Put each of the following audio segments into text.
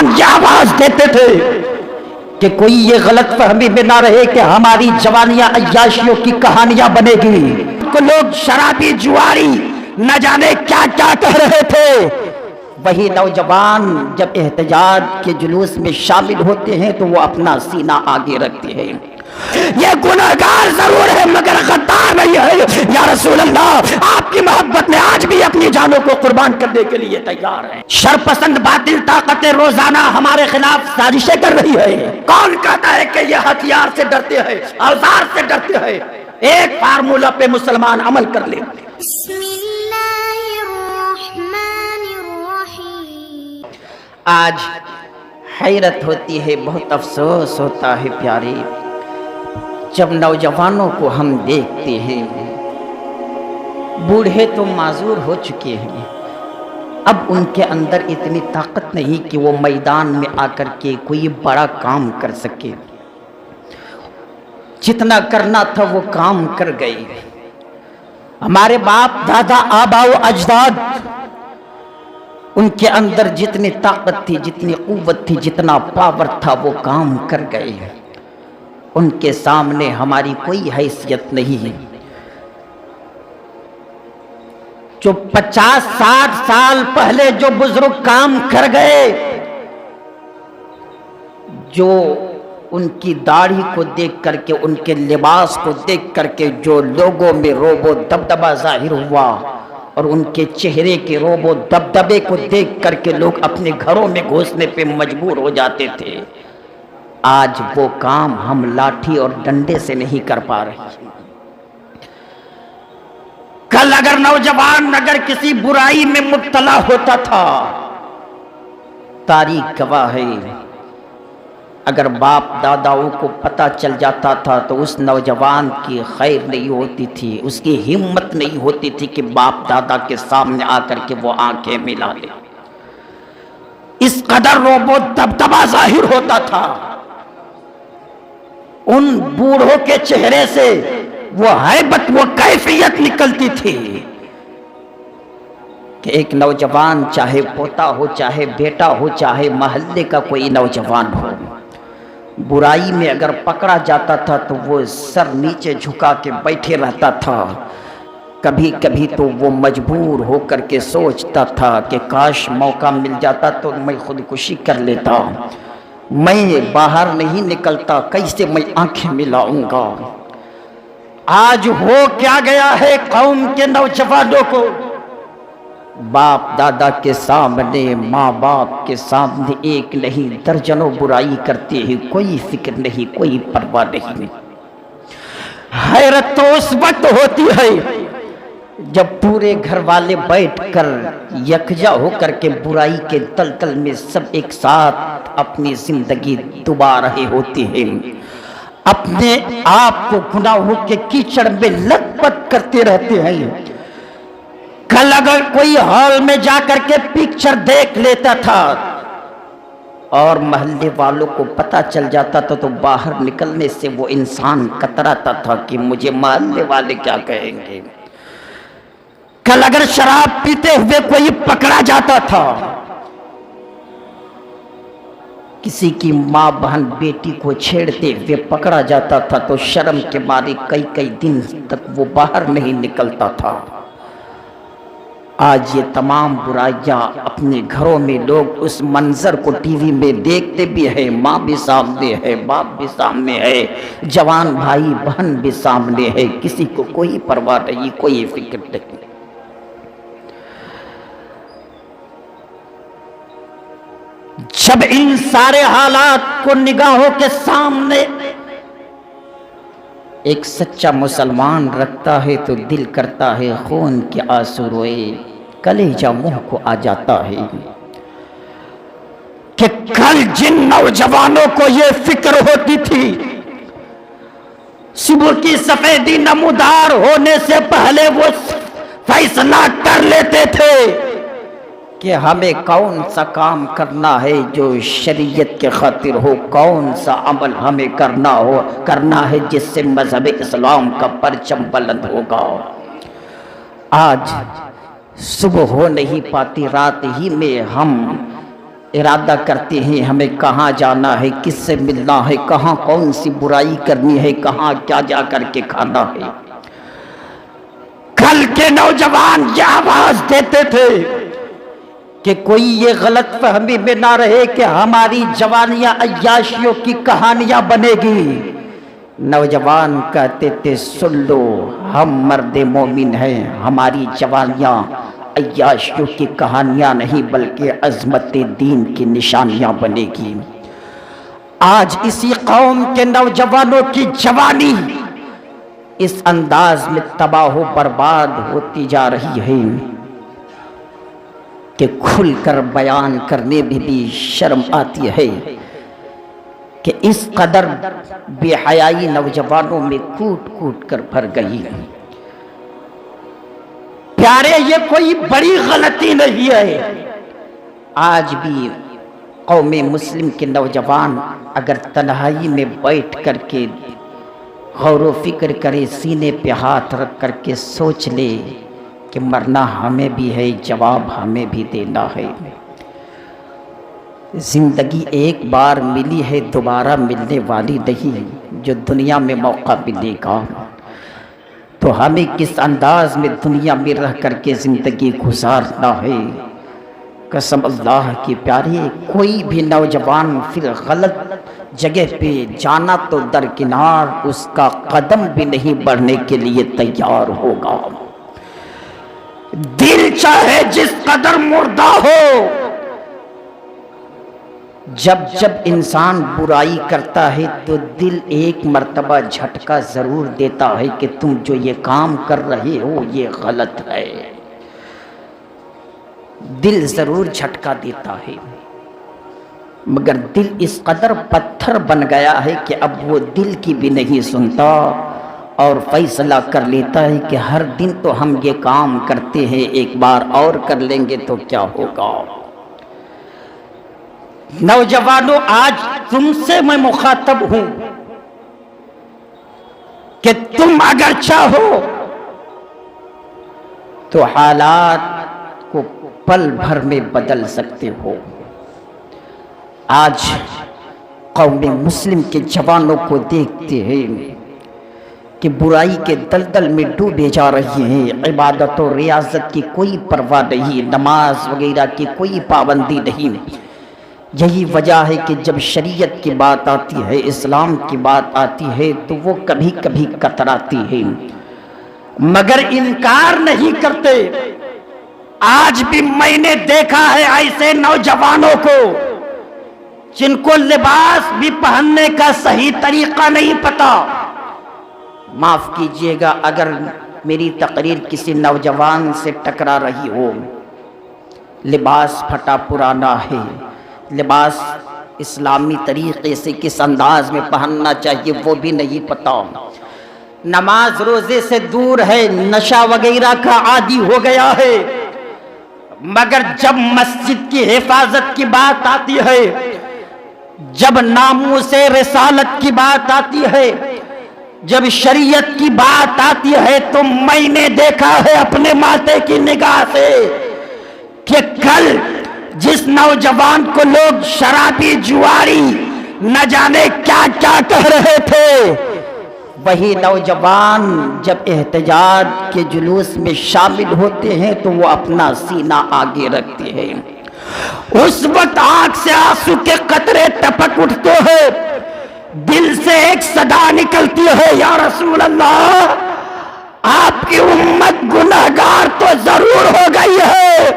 نوجوان یہ آواز دیتے تھے کہ کوئی یہ غلط فہمی میں نہ رہے کہ ہماری جوانیاں عیاشیوں کی کہانیاں بنے گی. کو لوگ شرابی جواری نہ جانے کیا کیا کہہ رہے تھے. وہی نوجوان جب احتجاج کے جلوس میں شامل ہوتے ہیں تو وہ اپنا سینہ آگے رکھتے ہیں. یہ گنہگار ضرور ہے مگر غدار نہیں ہے. یا رسول اللہ، آپ کی محبت میں آج بھی اپنی جانوں کو قربان کرنے کے لیے تیار ہیں. شرپسند باطل طاقتیں روزانہ ہمارے خلاف سازشیں کر رہی ہے. کون کہتا ہے کہ یہ ہتھیار سے ڈرتے ہیں، اوزار سے ڈرتے ہیں؟ ایک فارمولہ پہ مسلمان عمل کر لے. بسم اللہ الرحمن الرحیم. آج حیرت ہوتی ہے، بہت افسوس ہوتا ہے پیارے، جب نوجوانوں کو ہم دیکھتے ہیں. بوڑھے تو معذور ہو چکے ہیں، اب ان کے اندر اتنی طاقت نہیں کہ وہ میدان میں آ کر کے کوئی بڑا کام کر سکے. جتنا کرنا تھا وہ کام کر گئے. ہمارے باپ دادا آبا و اجداد، ان کے اندر جتنی طاقت تھی، جتنی قوت تھی، جتنا پاور تھا وہ کام کر گئے. ان کے سامنے ہماری کوئی حیثیت نہیں ہے. جو 50-60 سال پہلے جو بزرگ کام کر گئے، جو ان کی داڑھی کو دیکھ کر کے، ان کے لباس کو دیکھ کر کے جو لوگوں میں روب و دبدبہ ظاہر ہوا، اور ان کے چہرے کے روب و دبدبے کو دیکھ کر کے لوگ اپنے گھروں میں گھسنے پہ مجبور ہو جاتے تھے، آج وہ کام ہم لاٹھی اور ڈنڈے سے نہیں کر پا رہے. کل اگر نوجوان کسی برائی میں مبتلا ہوتا تھا، تاریخ گواہ ہے، اگر باپ داداؤں کو پتہ چل جاتا تھا تو اس نوجوان کی خیر نہیں ہوتی تھی، اس کی ہمت نہیں ہوتی تھی کہ باپ دادا کے سامنے آ کر کے وہ آنکھیں ملا لے. اس قدر روب و دبدبہ ظاہر ہوتا تھا. ان بوڑھوں کے چہرے سے وہ ہیبت، وہ کیفیت نکلتی تھی کہ ایک نوجوان، چاہے پوتا ہو، چاہے بیٹا ہو، چاہے محلے کا کوئی نوجوان ہو، برائی میں اگر پکڑا جاتا تھا تو وہ سر نیچے جھکا کے بیٹھے رہتا تھا. کبھی کبھی تو وہ مجبور ہو کر کے سوچتا تھا کہ کاش موقع مل جاتا تو میں خودکشی کر لیتا، میں باہر نہیں نکلتا، کیسے میں آنکھیں ملاؤں گا. آج ہو کیا گیا ہے قوم کے نوجوانوں کو؟ باپ دادا کے سامنے، ماں باپ کے سامنے ایک نہیں درجنوں برائی کرتے ہیں، کوئی فکر نہیں، کوئی پرواہ نہیں. حیرت تو اس وقت ہوتی ہے جب پورے گھر والے بیٹھ کر یکجا ہو کر کے برائی کے تلتل میں سب ایک ساتھ اپنی زندگی ڈبا رہے ہوتے ہیں، اپنے آپ کو گناہوں کے کیچڑ میں لت پت کرتے رہتے ہیں. کل اگر کوئی ہال میں جا کر کے پکچر دیکھ لیتا تھا اور محلے والوں کو پتہ چل جاتا تھا تو باہر نکلنے سے وہ انسان کتراتا تھا کہ مجھے محلے والے کیا کہیں گے. کل اگر شراب پیتے ہوئے کوئی پکڑا جاتا تھا، کسی کی ماں بہن بیٹی کو چھیڑتے ہوئے پکڑا جاتا تھا تو شرم کے مارے کئی دن تک وہ باہر نہیں نکلتا تھا. آج یہ تمام برائیاں اپنے گھروں میں لوگ اس منظر کو ٹی وی میں دیکھتے بھی ہیں، ماں بھی سامنے ہے، باپ بھی سامنے ہے، جوان بھائی بہن بھی سامنے ہے، کسی کو کوئی پرواہ نہیں، کوئی فکر نہیں. جب ان سارے حالات کو نگاہوں کے سامنے ایک سچا مسلمان رکھتا ہے تو دل کرتا ہے خون کے آنسو روئے، کلیجہ منہ کو آ جاتا ہے کہ کل جن نوجوانوں کو یہ فکر ہوتی تھی، صبح کی سفیدی نمودار ہونے سے پہلے وہ فیصلہ کر لیتے تھے کہ ہمیں کون سا کام کرنا ہے جو شریعت کے خاطر ہو، کون سا عمل ہمیں کرنا ہے جس سے مذہب اسلام کا پرچم بلند ہوگا. آج صبح ہو نہیں پاتی، رات ہی میں ہم ارادہ کرتے ہیں ہمیں کہاں جانا ہے، کس سے ملنا ہے، کہاں کون سی برائی کرنی ہے، کہاں کیا جا کر کے کھانا ہے۔ کل کے نوجوان یہ آواز دیتے تھے کہ کوئی یہ غلط فہمی میں نہ رہے کہ ہماری جوانیاں عیاشیوں کی کہانیاں بنے گی۔ نوجوان کہتے تھے سن لو، ہم مرد مومن ہیں، ہماری جوانیاں عیاشیوں کی کہانیاں نہیں بلکہ عظمت دین کی نشانیاں بنے گی۔ آج اسی قوم کے نوجوانوں کی جوانی اس انداز میں تباہ و برباد ہوتی جا رہی ہے کہ کھل کر بیان کرنے میں بھی شرم آتی ہے کہ اس قدر بے حیائی نوجوانوں میں کوٹ کوٹ کر بھر گئی۔ پیارے، یہ کوئی بڑی غلطی نہیں ہے۔ آج بھی قوم مسلم کے نوجوان اگر تنہائی میں بیٹھ کر کے غور و فکر کرے، سینے پہ ہاتھ رکھ کر کے سوچ لے کہ مرنا ہمیں بھی ہے، جواب ہمیں بھی دینا ہے۔ زندگی ایک بار ملی ہے، دوبارہ ملنے والی نہیں۔ جو دنیا میں موقع ملے گا تو ہمیں کس انداز میں دنیا میں رہ کر کے زندگی گزارنا ہے۔ قسم اللہ کی پیارے، کوئی بھی نوجوان پھر غلط جگہ پہ جانا تو درکنار، اس کا قدم بھی نہیں بڑھنے کے لیے تیار ہوگا۔ دل چاہے جس قدر مردہ ہو، جب جب انسان برائی کرتا ہے تو دل ایک مرتبہ جھٹکا ضرور دیتا ہے کہ تم جو یہ کام کر رہے ہو یہ غلط ہے۔ دل ضرور جھٹکا دیتا ہے، مگر دل اس قدر پتھر بن گیا ہے کہ اب وہ دل کی بھی نہیں سنتا اور فیصلہ کر لیتا ہے کہ ہر دن تو ہم یہ کام کرتے ہیں، ایک بار اور کر لیں گے تو کیا ہوگا۔ نوجوانوں، آج تم سے میں مخاطب ہوں کہ تم اگر چاہو تو حالات کو پل بھر میں بدل سکتے ہو۔ آج قوم مسلم کے جوانوں کو دیکھتے ہیں کہ برائی کے دلدل میں ڈوبے جا رہے ہیں، عبادت و ریاضت کی کوئی پرواہ نہیں، نماز وغیرہ کی کوئی پابندی نہیں۔ یہی وجہ ہے کہ جب شریعت کی بات آتی ہے، اسلام کی بات آتی ہے تو وہ کبھی کبھی کتراتی ہے، مگر انکار نہیں کرتے۔ آج بھی میں نے دیکھا ہے ایسے نوجوانوں کو جن کو لباس بھی پہننے کا صحیح طریقہ نہیں پتا۔ معاف کیجئے گا اگر میری تقریر کسی نوجوان سے ٹکرا رہی ہو، لباس پھٹا پرانا ہے، لباس اسلامی طریقے سے کس انداز میں پہننا چاہیے وہ بھی نہیں پتا، نماز روزے سے دور ہے، نشہ وغیرہ کا عادی ہو گیا ہے، مگر جب مسجد کی حفاظت کی بات آتی ہے، جب ناموس رسالت کی بات آتی ہے، جب شریعت کی بات آتی ہے تو میں نے دیکھا ہے اپنے ماتھے کی نگاہ سے کہ کل جس نوجوان کو لوگ شرابی جواری نہ جانے کیا کیا کہہ رہے تھے، وہی نوجوان جب احتجاج کے جلوس میں شامل ہوتے ہیں تو وہ اپنا سینہ آگے رکھتے ہیں۔ اس وقت آنکھ سے آنسو کے قطرے ٹپک اٹھتے ہیں، دل سے ایک صدا نکلتی ہے، یا رسول اللہ، آپ کی امت گناہگار تو ضرور ہو گئی ہے،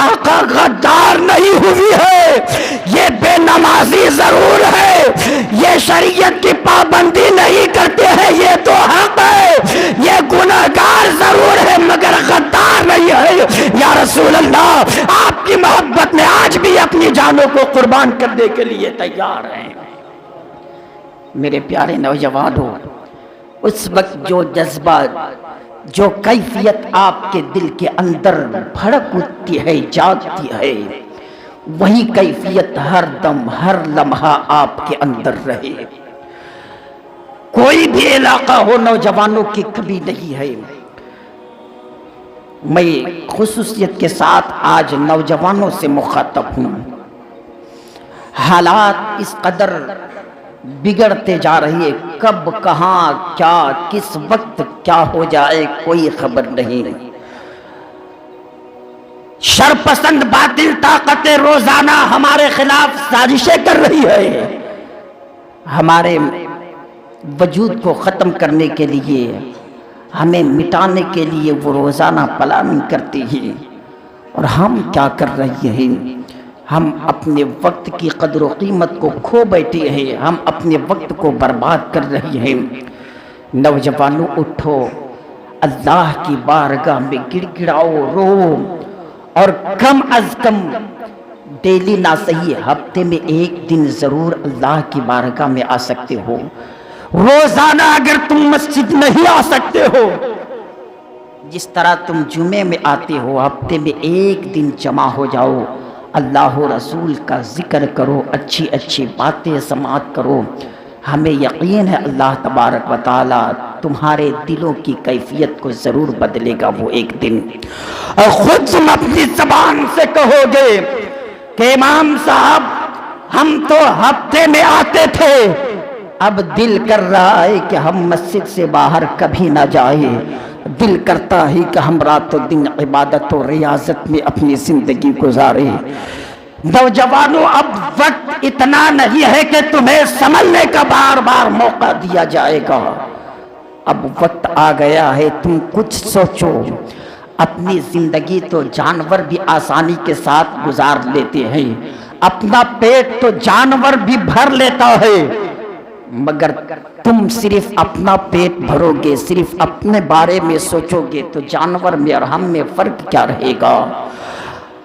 آقا غدار نہیں ہوئی ہے، یہ بے نمازی ضرور ہے، یہ شریعت کی پابندی نہیں کرتے ہیں، یہ تو حق ہے، یہ گناہگار ضرور ہے مگر غدار نہیں ہے۔ یا رسول اللہ، آپ کی محبت میں آج بھی اپنی جانوں کو قربان کرنے کے لیے تیار ہیں۔ میرے پیارے نوجوانوں، اس وقت جو جذبہ، جو کیفیت آپ کے دل کے اندر بھڑک اٹھتی ہے، جاگتی ہے، وہی کیفیت ہر دم ہر لمحہ آپ کے اندر رہے۔ کوئی بھی علاقہ ہو نوجوانوں کی کمی نہیں ہے۔ میں خصوصیت کے ساتھ آج نوجوانوں سے مخاطب ہوں حالات اس قدر بگڑتے جا رہی ہے، کب کہاں کیا کس وقت کیا ہو جائے کوئی خبر نہیں۔ شرپسند باطل طاقتیں روزانہ ہمارے خلاف سازشیں کر رہی ہے، ہمارے وجود کو ختم کرنے کے لیے، ہمیں مٹانے کے لیے وہ روزانہ پلاننگ کرتی ہے۔ اور ہم کیا کر رہے ہیں؟ ہم اپنے وقت کی قدر و قیمت کو کھو بیٹھے ہیں، ہم اپنے وقت کو برباد کر رہے ہیں۔ نوجوانوں اٹھو، اللہ کی بارگاہ میں گڑ گڑاؤ، رو، اور کم از کم ڈیلی نہ صحیح ہفتے میں ایک دن ضرور اللہ کی بارگاہ میں آ سکتے ہو۔ روزانہ اگر تم مسجد نہیں آ سکتے ہو، جس طرح تم جمعے میں آتے ہو، ہفتے میں ایک دن جمع ہو جاؤ، اللہ و رسول کا ذکر کرو، اچھی اچھی باتیں سماعت کرو۔ ہمیں یقین ہے اللہ تبارک و تعالی تمہارے دلوں کی کیفیت کو ضرور بدلے گا وہ ایک دن۔ اور خود تم اپنی زبان سے کہو گے کہ امام صاحب ہم تو ہفتے میں آتے تھے، اب دل کر رہا ہے کہ ہم مسجد سے باہر کبھی نہ جائیں، دل کرتا ہے کہ ہم رات و دن عبادت و ریاضت میں اپنی زندگی گزاریں۔ نوجوانوں، اب وقت اتنا نہیں ہے کہ تمہیں سنبھلنے کا بار بار موقع دیا جائے گا، اب وقت آ گیا ہے تم کچھ سوچو۔ اپنی زندگی تو جانور بھی آسانی کے ساتھ گزار لیتے ہیں، اپنا پیٹ تو جانور بھی بھر لیتا ہے، مگر تم صرف اپنا پیٹ بھرو گے، صرف اپنے بارے میں سوچو گے تو جانور میں اور ہم میں فرق کیا رہے گا؟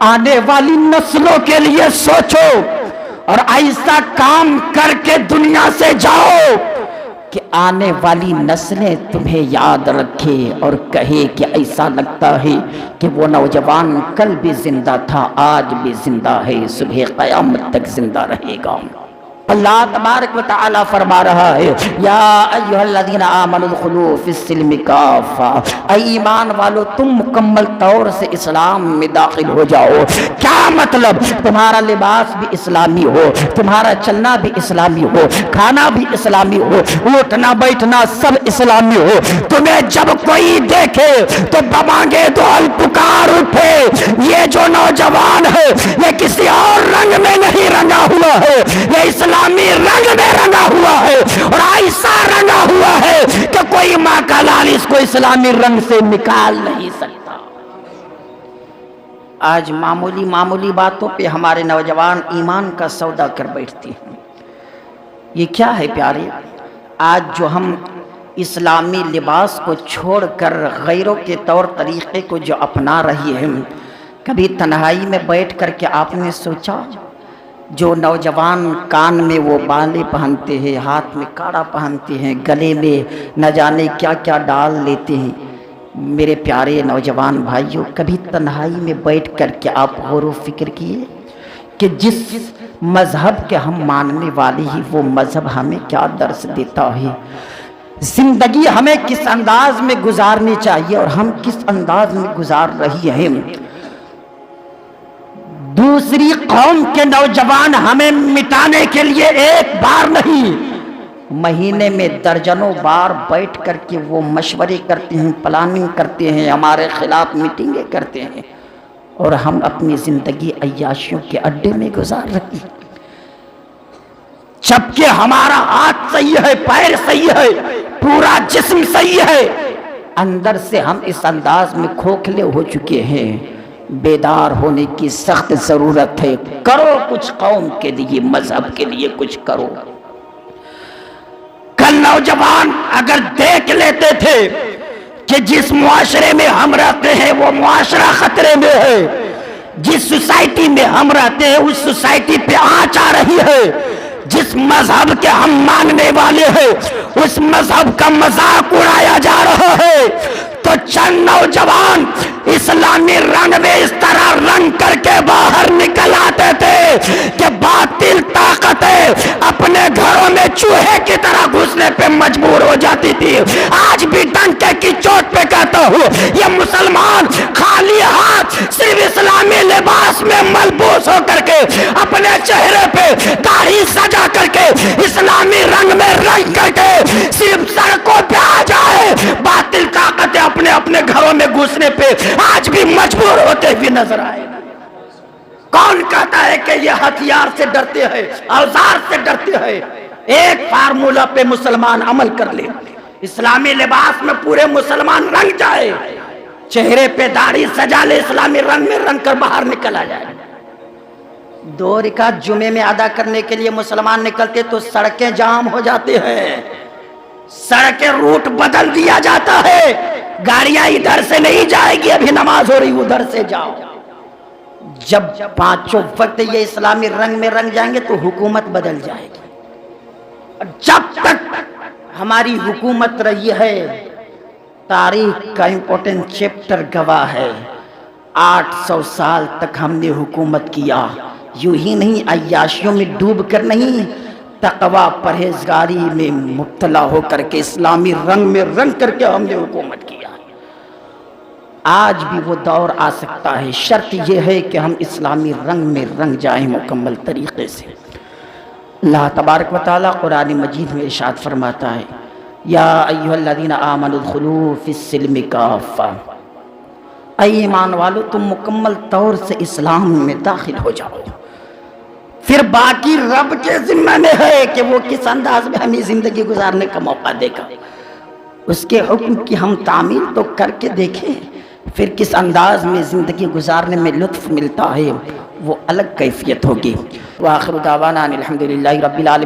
آنے والی نسلوں کے لیے سوچو اور ایسا کام کر کے دنیا سے جاؤ کہ آنے والی نسلیں تمہیں یاد رکھے اور کہے کہ ایسا لگتا ہے کہ وہ نوجوان کل بھی زندہ تھا، آج بھی زندہ ہے، صبح قیامت تک زندہ رہے گا۔ اللہ تبارک و تعالی فرما رہا ہے، یا ایھا الذین آمنوا ادخلوا فی السلم کافہ، اے ایمان والو تم مکمل طور سے اسلام میں داخل ہو جاؤ۔ کیا مطلب؟ تمہارا لباس بھی اسلامی ہو، تمہارا چلنا بھی اسلامی ہو، کھانا بھی اسلامی ہو، اٹھنا بیٹھنا سب اسلامی ہو۔ تمہیں جب کوئی دیکھے تو بمانگے دعا پکار اٹھے، یہ جو نوجوان ہے یہ کسی اور رنگ میں نہیں رنگا ہوا ہے، یہ اسلامی رنگ میں رنگا ہوا ہے، اور ایسا رنگا ہوا ہے کہ کوئی ماں کا لال اس کو اسلامی رنگ سے نکال نہیں سکتا۔ آج معمولی باتوں پہ ہمارے نوجوان ایمان کا سودا کر بیٹھتے ہیں۔ یہ کیا ہے پیارے؟ آج جو ہم اسلامی لباس کو چھوڑ کر غیروں کے طور طریقے کو جو اپنا رہی ہیں، کبھی تنہائی میں بیٹھ کر کے آپ نے سوچا جو نوجوان کان میں وہ بالیں پہنتے ہیں، ہاتھ میں کاڑا پہنتے ہیں، گلے میں نہ جانے کیا کیا ڈال لیتے ہیں، میرے پیارے نوجوان بھائیوں کبھی تنہائی میں بیٹھ کر کے آپ غور و فکر کیے کہ جس مذہب کے ہم ماننے والے ہیں وہ مذہب ہمیں کیا درس دیتا ہے؟ زندگی ہمیں کس انداز میں گزارنی چاہیے اور ہم کس انداز میں گزار رہی ہیں؟ دوسری قوم کے نوجوان ہمیں مٹانے کے لیے ایک بار نہیں، مہینے میں درجنوں بار بیٹھ کر کے وہ مشورے کرتے ہیں، پلاننگ کرتے ہیں، ہمارے خلاف میٹنگیں کرتے ہیں، اور ہم اپنی زندگی عیاشیوں کے اڈے میں گزار رہے ہیں۔ جبکہ ہمارا ہاتھ صحیح ہے، پیر صحیح ہے، پورا جسم صحیح ہے، اندر سے ہم اس انداز میں کھوکھلے ہو چکے ہیں۔ بیدار ہونے کی سخت ضرورت ہے۔ کرو کچھ قوم کے لیے، مذہب کے لیے کچھ کرو۔ کل نوجوان اگر دیکھ لیتے تھے کہ جس معاشرے میں ہم رہتے ہیں وہ معاشرہ خطرے میں ہے، جس سوسائٹی میں ہم رہتے ہیں اس سوسائٹی پہ آنچ آ رہی ہے، جس مذہب کے ہم ماننے والے ہیں اس مذہب کا مذاق اڑایا جا رہا ہے، تو چند نوجوان اسلامی رنگ میں اس طرح رنگ کر کے باہر نکل آتے تھے کہ باطل طاقت عورتیں اپنے گھروں میں چوہے کی طرح گھسنے پہ مجبور ہو جاتی تھی. آج بھی ڈنکے کی چوٹ پہ کہتا ہوں یہ مسلمان خالی ہاتھ صرف اسلامی لباس میں ملبوس ہو کر کے اپنے چہرے پہ داڑھی سجا کر کے اسلامی رنگ میں رنگ کر کے صرف سڑکوں پہ آ جائے, باطل طاقتیں اپنے اپنے گھروں میں گھسنے پہ آج بھی مجبور ہوتے ہوئے نظر آئے. کون کہتا ہے کہ یہ ہتھیار سے ڈرتے ہیں, اوزار سے ڈرتے ہیں؟ ایک فارمولہ پہ مسلمان عمل کر لے, اسلامی لباس میں پورے مسلمان رنگ جائے, چہرے پہ داڑھی سجا لے, اسلامی رنگ میں رنگ کر باہر نکل آ جائے. 2 رکعت جمعے میں ادا کرنے کے لیے مسلمان نکلتے تو سڑکیں جام ہو جاتی ہیں, سڑکیں روٹ بدل دیا جاتا ہے, گاڑیاں ادھر سے نہیں جائے گی, ابھی نماز ہو رہی ادھر سے جاؤ. جب 5 وقت یہ اسلامی رنگ میں رنگ جائیں گے تو حکومت بدل جائے گی. جب تک ہماری حکومت رہی ہے, تاریخ کا امپورٹنٹ چیپٹر گواہ ہے, 800 سال تک ہم نے حکومت کیا, یوں ہی نہیں عیاشیوں میں ڈوب کر نہیں, تقوی پرہیزگاری میں مبتلا ہو کر کے اسلامی رنگ میں رنگ کر کے ہم نے حکومت کیا. آج بھی وہ دور آ سکتا ہے, شرط یہ ہے کہ ہم اسلامی رنگ میں رنگ جائیں مکمل طریقے سے. اللہ تبارک و تعالیٰ قرآن مجید میں ارشاد فرماتا ہے یا ایھا الذین آمنوا ادخلوا فی السلم کافہ, اے ایمان والو تم مکمل طور سے اسلام میں داخل ہو جاؤ. پھر باقی رب کے ذمہ میں ہے کہ وہ کس انداز میں ہمیں زندگی گزارنے کا موقع دے گا. اس کے حکم کی ہم تعمیل تو کر کے دیکھیں, پھر کس انداز میں زندگی گزارنے میں لطف ملتا ہے وہ الگ کیفیت ہوگی. وآخر دعوانا الحمدللہ رب العالمین.